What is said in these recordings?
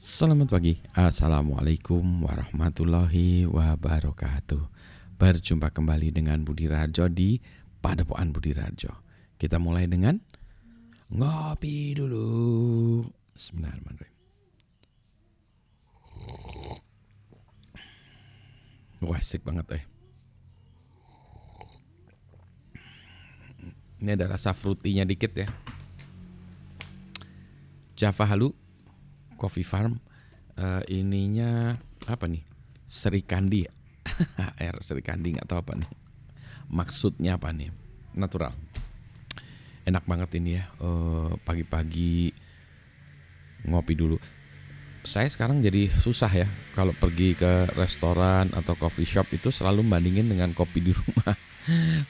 Selamat pagi, Assalamualaikum warahmatullahi wabarakatuh. Berjumpa kembali dengan Budi Rajo di Padepokan Budi Rajo. Kita mulai dengan ngopi dulu. Bismillahirrahmanirrahim. Wah, asik banget Ini ada rasa fruity-nya dikit ya. Java Halu Coffee Farm. Ininya apa nih? Serikandi ya? Air serikandi nggak tahu apa nih. Maksudnya apa nih? Natural. Enak banget ini ya. Pagi-pagi ngopi dulu. Saya sekarang jadi susah ya kalau pergi ke restoran atau coffee shop itu selalu bandingin dengan kopi di rumah.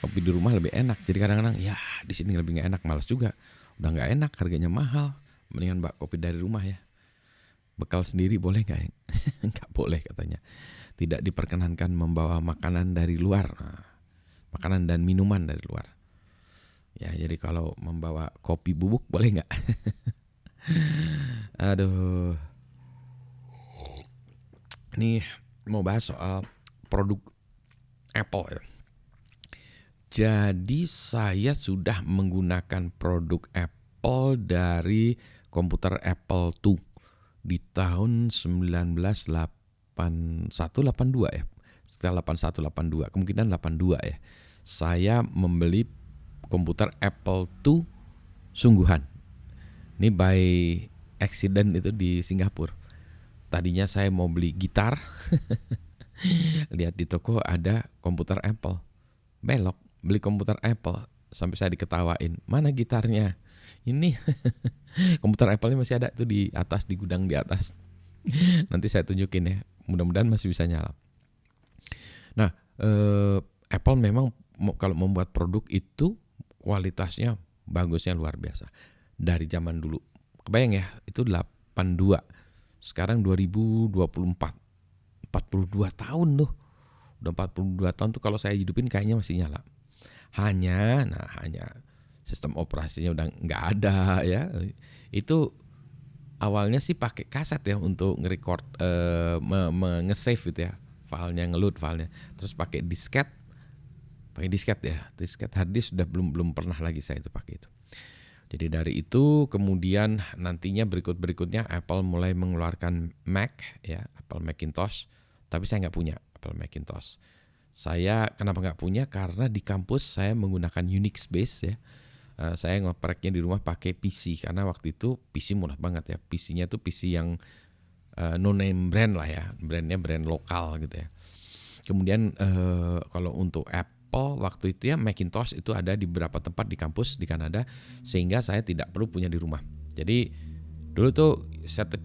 Kopi di rumah lebih enak. Jadi kadang-kadang ya di sini lebih nggak enak, malas juga. Udah nggak enak, harganya mahal. Mendingan mbak kopi dari rumah ya. Bekal sendiri boleh nggak ya? Nggak boleh katanya. Tidak diperkenankan membawa makanan dari luar. Nah, makanan dan minuman dari luar. Ya jadi kalau membawa kopi bubuk boleh nggak? Aduh. Ini mau bahas soal produk Apple ya. Jadi saya sudah menggunakan produk Apple dari komputer Apple II di tahun 1981-82 ya. Sekitar 81-82, kemungkinan 82 ya. Saya membeli komputer Apple II sungguhan. Ini by accident itu di Singapura. Tadinya saya mau beli gitar, lihat di toko ada komputer Apple. Belok, beli komputer Apple. Sampai saya diketawain, mana gitarnya? Ini komputer Apple-nya masih ada tuh di atas, di gudang di atas. Nanti saya tunjukin ya, mudah-mudahan masih bisa nyala. Nah, Apple memang kalau membuat produk itu kualitasnya bagusnya luar biasa. Dari zaman dulu, kebayang ya, itu 82. Sekarang 2024, 42 tahun tuh. Udah 42 tahun tuh kalau saya hidupin kayaknya masih nyala. Hanya sistem operasinya udah nggak ada ya. Itu awalnya sih pakai kaset ya untuk nge-record, nge-save gitu ya. Filenya, nge-load filenya. Terus pakai disket ya. Disket hard disk sudah belum pernah lagi saya itu pakai itu. Jadi dari itu kemudian nantinya berikutnya Apple mulai mengeluarkan Mac ya, Apple Macintosh. Tapi saya nggak punya Apple Macintosh. Saya kenapa nggak punya? Karena di kampus saya menggunakan Unix base ya. Saya ngopereknya di rumah pakai PC karena waktu itu PC murah banget ya. PC-nya tuh PC yang no name brand lah ya, brandnya brand lokal gitu ya. Kemudian kalau untuk Apple waktu itu ya Macintosh itu ada di beberapa tempat di kampus di Kanada sehingga saya tidak perlu punya di rumah. Jadi dulu tuh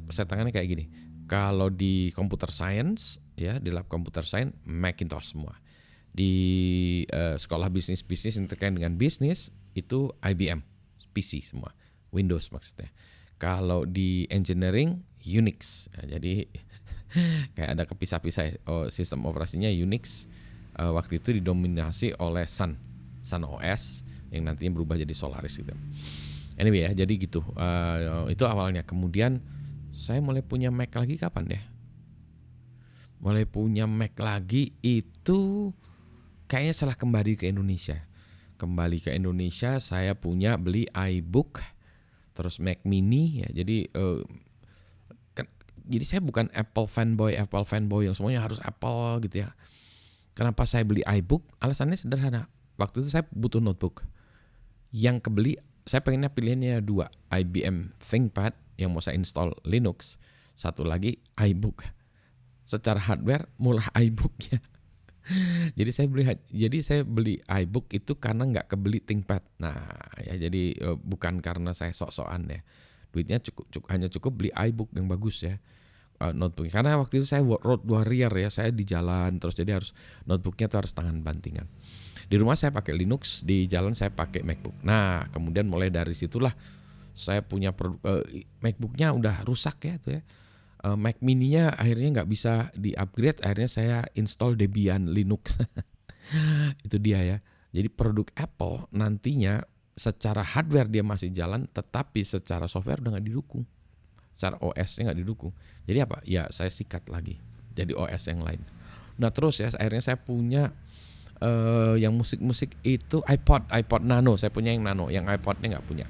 setangannya kayak gini. Kalau di computer science ya, di lab computer science Macintosh semua. Di sekolah bisnis yang terkait dengan bisnis itu IBM PC semua, Windows maksudnya. Kalau di engineering Unix. Nah, jadi kayak ada kepisah-pisah ya. Sistem operasinya Unix waktu itu didominasi oleh Sun OS yang nantinya berubah jadi Solaris gitu. Anyway ya, jadi gitu. Itu awalnya. Kemudian saya mulai punya Mac lagi kapan ya? Mulai punya Mac lagi itu kayaknya setelah kembali ke Indonesia. Kembali ke Indonesia saya beli iBook, terus Mac Mini ya. Jadi saya bukan Apple fanboy yang semuanya harus Apple gitu ya. Kenapa saya beli iBook? Alasannya sederhana. Waktu itu saya butuh notebook. Yang kebeli, saya pengennya pilihannya 2. IBM ThinkPad yang mau saya install Linux. Satu lagi iBook. Secara hardware murah iBooknya. Jadi saya beli iBook itu karena nggak kebeli ThinkPad. Nah ya jadi bukan karena saya sok-sokan ya. Duitnya hanya cukup beli iBook yang bagus ya. Notebook karena waktu itu saya road warrior ya, saya di jalan terus jadi harus notebooknya tuh harus tangan bantingan. Di rumah saya pakai Linux, di jalan saya pakai MacBook. Nah kemudian mulai dari situlah saya punya MacBooknya udah rusak ya tuh ya. Mac Mini-nya akhirnya nggak bisa di upgrade, akhirnya saya install Debian Linux. Itu dia ya. Jadi produk Apple nantinya secara hardware dia masih jalan, tetapi secara software udah nggak didukung. secara OS-nya nggak didukung. Jadi apa? Ya saya sikat lagi jadi OS yang lain. Nah terus ya akhirnya saya punya yang musik-musik itu iPod Nano. Saya punya yang Nano, yang iPodnya nggak punya.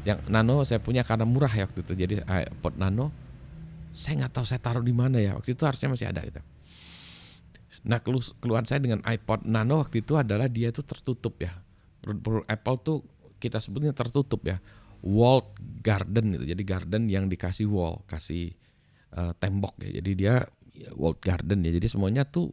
Yang Nano saya punya karena murah ya waktu itu. Jadi iPod Nano saya nggak tahu saya taruh di mana ya. Waktu itu harusnya masih ada gitu. Nah keluhan saya dengan iPod Nano waktu itu adalah dia itu tertutup ya. Produk Apple tuh kita sebutnya tertutup ya. Walled garden gitu. Jadi garden yang dikasih wall, kasih tembok ya. Jadi dia walled garden ya. Jadi semuanya tuh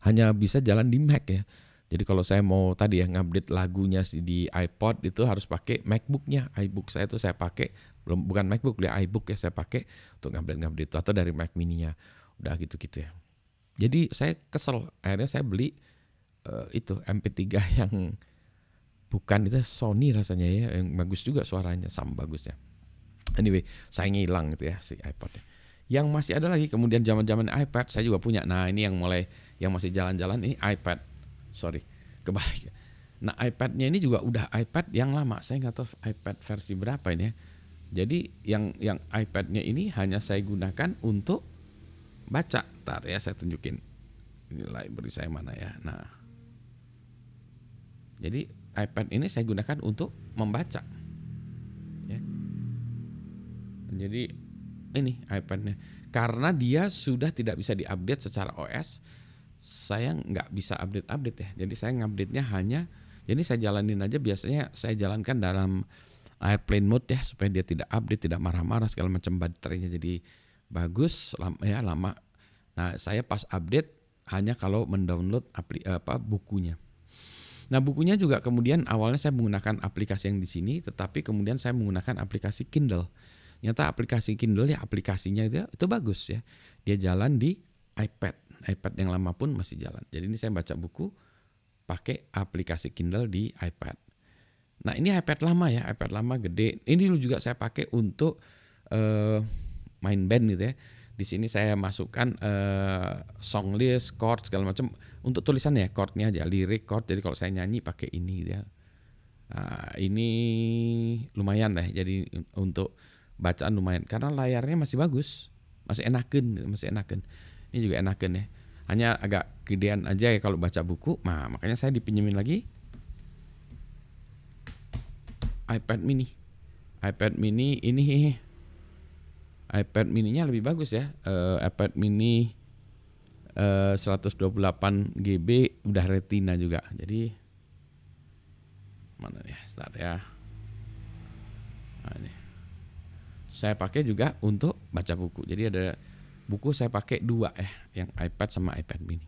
hanya bisa jalan di Mac ya. Jadi kalau saya mau tadi ya ngupdate lagunya di iPod itu harus pakai MacBook-nya. iBook saya tuh saya pakai bukan MacBook, dia iBook ya saya pakai untuk ngupdate itu atau dari Mac mini-nya. Udah gitu-gitu ya. Jadi saya kesel, akhirnya saya beli itu MP3 yang bukan itu Sony rasanya ya, yang bagus juga suaranya sama bagusnya. Anyway, saya ngilang gitu ya si iPod-nya. Yang masih ada lagi kemudian zaman-zaman iPad saya juga punya. Nah, ini yang mulai yang masih jalan-jalan ini iPad. Sorry, kebalik. Nah, iPad-nya ini juga udah iPad yang lama. Saya nggak tahu iPad versi berapa ini ya. Jadi yang iPad-nya ini hanya saya gunakan untuk baca. Ntar ya saya tunjukin. Ini library saya mana ya. Nah, jadi iPad ini saya gunakan untuk membaca. Ya. Jadi ini iPad-nya. Karena dia sudah tidak bisa diupdate secara OS, saya nggak bisa update ya. Jadi saya ngupdate-nya hanya, jadi saya jalanin aja, biasanya saya jalankan dalam airplane mode ya, supaya dia tidak update, tidak marah-marah segala macam, baterainya jadi bagus lama. Nah saya pas update hanya kalau mendownload bukunya. Nah bukunya juga kemudian awalnya saya menggunakan aplikasi yang di sini, tetapi kemudian saya menggunakan aplikasi Kindle. Nyata aplikasi Kindle ya aplikasinya itu bagus ya. Dia jalan di iPad yang lama pun masih jalan. Jadi ini saya baca buku pakai aplikasi Kindle di iPad. Nah ini iPad lama ya, iPad lama gede. Ini dulu juga saya pakai untuk main band gitu ya. Di sini saya masukkan song list, chord segala macam untuk tulisan ya, chordnya aja, lirik, chord. Jadi kalau saya nyanyi pakai ini gitu ya. Nah, ini lumayan lah. Jadi untuk bacaan lumayan karena layarnya masih bagus, masih enakan. Ini juga enakan ya. Hanya agak gedean aja ya kalau baca buku. Nah, makanya saya dipinjemin lagi iPad mini. iPad mini ini iPad mininya lebih bagus ya. iPad mini 128 GB udah retina juga. Jadi mana ya? Sebentar ya. Nah, ini. Saya pakai juga untuk baca buku. Jadi ada buku saya pakai dua yang iPad sama iPad mini.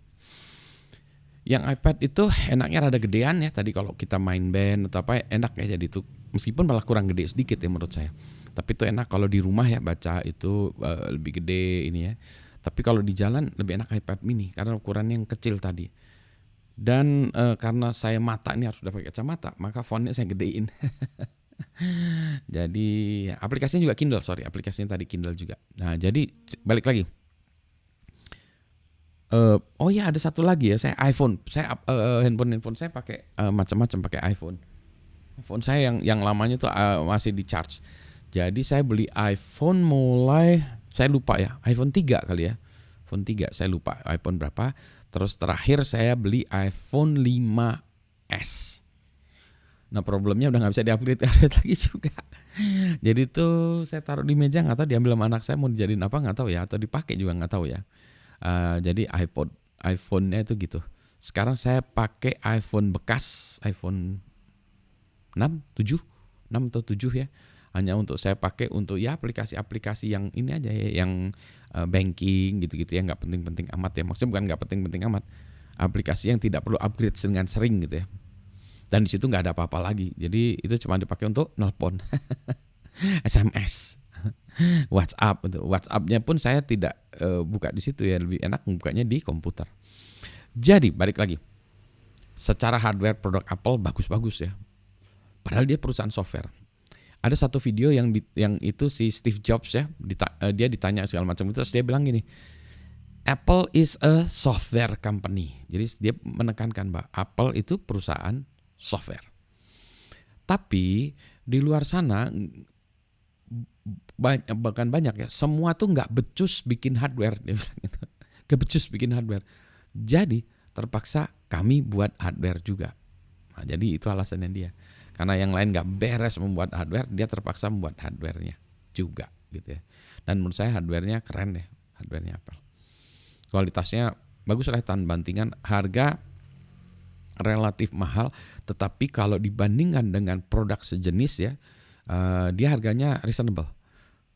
Yang iPad itu enaknya rada gedean ya. Tadi kalau kita main band atau apa enak ya, jadi itu meskipun malah kurang gede sedikit ya menurut saya. Tapi itu enak kalau di rumah ya baca itu lebih gede ini ya. Tapi kalau di jalan lebih enak iPad mini karena ukurannya yang kecil tadi. Dan karena saya mata ini harus udah pakai kacamata, maka fontnya saya gedein. Jadi aplikasinya juga Kindle, aplikasinya tadi Kindle juga. Nah jadi balik lagi. Oh ya ada satu lagi ya, saya iPhone, saya handphone saya pakai macam-macam, pakai iPhone saya yang lamanya tuh masih di charge. Jadi saya beli iPhone mulai, saya lupa ya, iPhone 3 kali ya, iPhone 3 saya lupa iPhone berapa. Terus terakhir saya beli iPhone 5S. Nah problemnya udah nggak bisa diupgrade lagi juga. Jadi tuh saya taruh di meja, nggak tahu diambil sama anak saya mau dijadiin apa nggak tahu ya, atau dipakai juga nggak tahu ya. Jadi iPhone-nya itu gitu. Sekarang saya pakai iPhone bekas, iPhone 6 atau 7 ya. Hanya untuk saya pakai untuk ya aplikasi-aplikasi yang ini aja ya, yang banking gitu-gitu ya, nggak penting-penting amat ya. Maksudnya bukan nggak penting-penting amat, aplikasi yang tidak perlu upgrade dengan sering gitu ya. Dan di situ nggak ada apa-apa lagi. Jadi itu cuma dipakai untuk nelpon, SMS, WhatsApp. Untuk WhatsApp-nya pun saya tidak buka di situ ya, lebih enak bukanya di komputer. Jadi balik lagi, secara hardware produk Apple bagus-bagus ya. Padahal dia perusahaan software. Ada satu video yang itu si Steve Jobs ya, dia ditanya segala macam itu, terus dia bilang gini, Apple is a software company. Jadi dia menekankan bahwa Apple itu perusahaan software. Tapi di luar sana bahkan banyak ya, semua tuh nggak becus bikin hardware, dia bilang gitu. Nggak becus bikin hardware. Jadi terpaksa kami buat hardware juga. Nah, jadi itu alasannya dia. Karena yang lain nggak beres membuat hardware, dia terpaksa membuat hardwarenya juga gitu ya. Dan menurut saya hardwarenya keren deh, hardwarenya Apple. Kualitasnya bagus lah, tanpa bantingan. Harga relatif mahal, tetapi kalau dibandingkan dengan produk sejenis ya, dia harganya reasonable.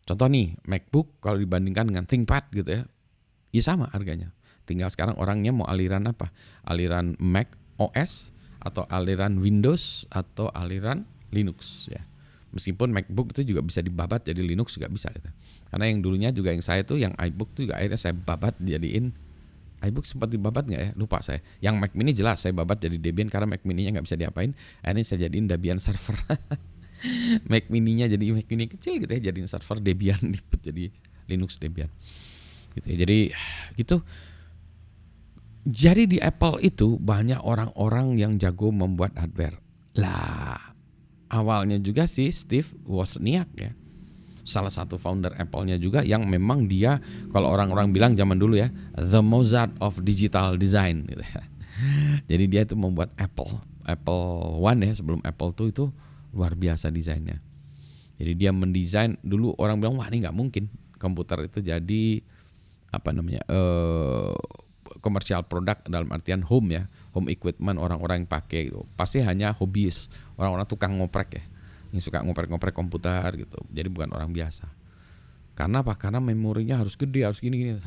Contoh nih, MacBook kalau dibandingkan dengan ThinkPad gitu ya, ya sama harganya. Tinggal sekarang orangnya mau aliran apa? Aliran Mac OS atau aliran Windows atau aliran Linux ya. Meskipun MacBook itu juga bisa dibabat jadi Linux juga bisa gitu. Karena yang dulunya juga yang saya tuh yang iBook tuh juga akhirnya saya babat jadiin iBook, sempat dibabat nggak ya? Lupa saya. Yang Mac Mini jelas saya babat jadi Debian karena Mac Mini-nya nggak bisa diapain. Akhirnya saya jadiin Debian server. Mac Mini-nya jadi Mac Mini kecil gitu ya, jadiin server Debian jadi Linux Debian. Gitu ya. Jadi gitu. Jadi di Apple itu banyak orang-orang yang jago membuat hardware. Lah, awalnya juga si Steve Wozniak ya. Salah satu founder Apple-nya juga yang memang dia kalau orang-orang bilang zaman dulu ya, the Mozart of digital design gitu ya. Jadi dia itu membuat Apple One ya, sebelum Apple II itu luar biasa desainnya. Jadi dia mendesain, dulu orang bilang wah ini nggak mungkin komputer itu jadi apa namanya komersial produk dalam artian home ya, home equipment orang-orang yang pakai pasti hanya hobiis, orang-orang tukang ngoprek ya, yang suka ngoprek-ngoprek komputer gitu. Jadi bukan orang biasa. Karena apa? Karena memorinya harus gede, harus gini-gini.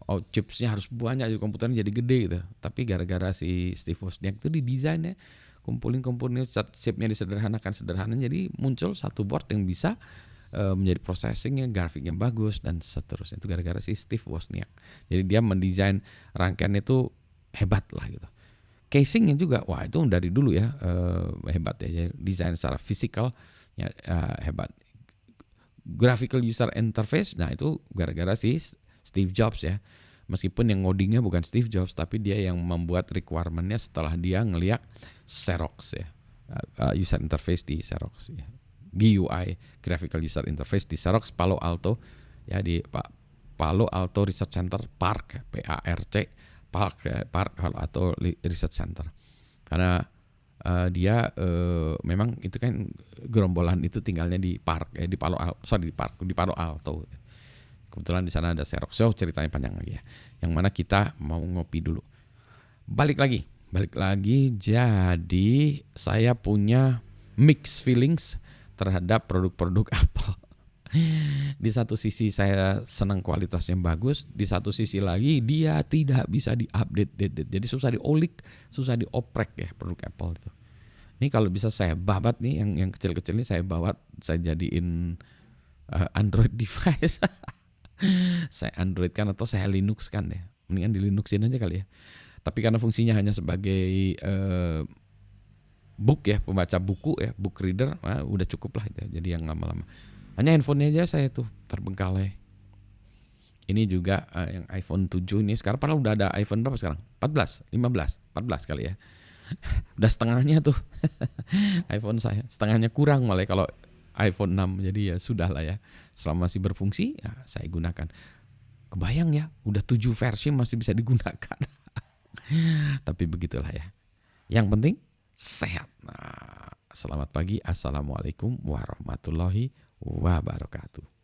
Oh, chipsnya harus banyak, jadi komputernya jadi gede gitu. Tapi gara-gara si Steve Wozniak itu didesainnya, kumpulin komponen, chipnya disederhanakan sederhana, jadi muncul satu board yang bisa menjadi processingnya, grafiknya bagus dan seterusnya. Itu gara-gara si Steve Wozniak. Jadi dia mendesain rangkaian itu hebat lah gitu. Casingnya juga, wah itu dari dulu ya hebat ya. Jadi desain secara fisikal ya, hebat. Graphical user interface, nah itu gara-gara si Steve Jobs ya. Meskipun yang ngodingnya bukan Steve Jobs, tapi dia yang membuat requirement-nya setelah dia ngeliat Xerox ya, user interface di Xerox ya. GUI, Graphical User Interface di Xerox Palo Alto ya, di Palo Alto Research Center PARC, PARC, PARC atau Research Center. Karena dia memang itu kan gerombolan itu tinggalnya di PARC, di Palo Alto. Kebetulan di sana ada Xerox. So ceritanya panjang lagi ya. Yang mana kita mau ngopi dulu. Balik lagi. Jadi saya punya mixed feelings terhadap produk-produk Apple. Di satu sisi saya senang kualitasnya bagus, di satu sisi lagi dia tidak bisa diupdate. Jadi susah diolik, susah dioprek ya produk Apple itu. Ini kalau bisa saya babat nih, yang kecil-kecil ini saya babat, saya jadiin Android device. Saya Android kan atau saya Linux kan deh. Mendingan di Linuxin aja kali ya. Tapi karena fungsinya hanya sebagai book ya, pembaca buku ya, book reader, udah cukup lah itu. Jadi yang lama-lama. Hanya handphonenya aja saya tuh terbengkalai. Ini juga yang iPhone 7 ini sekarang padahal udah ada iPhone berapa sekarang? 14, 15, 14 kali ya. Udah setengahnya tuh iPhone saya. Setengahnya kurang malah kalau iPhone 6. Jadi ya sudah lah ya. Selama masih berfungsi ya saya gunakan. Kebayang ya, udah 7 versi masih bisa digunakan. Tapi begitulah ya. Yang penting sehat. Nah, selamat pagi. Assalamualaikum warahmatullahi wabarakatuh.